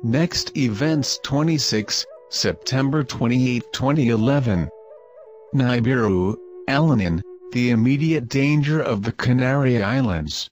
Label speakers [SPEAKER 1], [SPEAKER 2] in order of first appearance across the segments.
[SPEAKER 1] Next events 26, September 28, 2011. Nibiru, Elenin, the immediate danger of the Canary Islands.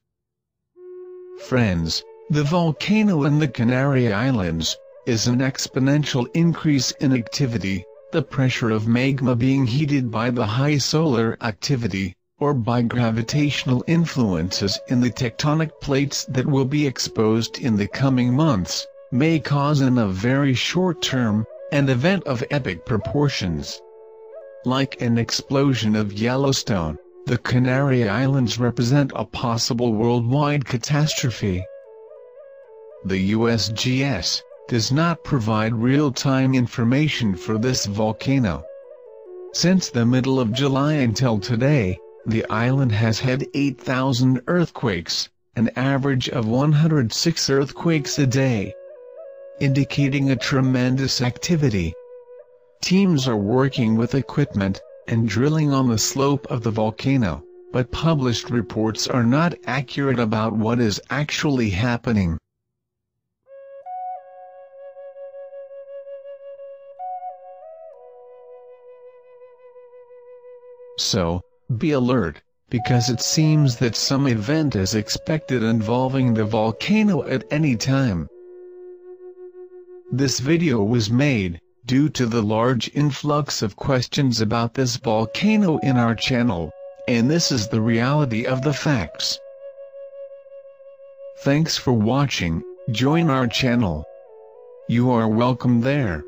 [SPEAKER 1] Friends, the volcano in the Canary Islands is an exponential increase in activity, the pressure of magma being heated by the high solar activity, or by gravitational influences in the tectonic plates that will be exposed in the coming months, may cause in a very short term, an event of epic proportions. Like an explosion of Yellowstone, the Canary Islands represent a possible worldwide catastrophe. The USGS does not provide real-time information for this volcano. Since the middle of July until today, the island has had 8,000 earthquakes, an average of 106 earthquakes a day, indicating a tremendous activity. Teams are working with equipment and drilling on the slope of the volcano, but published reports are not accurate about what is actually happening. So, be alert, because it seems that some event is expected involving the volcano at any time. This video was made due to the large influx of questions about this volcano in our channel, and this is the reality of the facts. Thanks for watching. Join our channel. You are welcome there.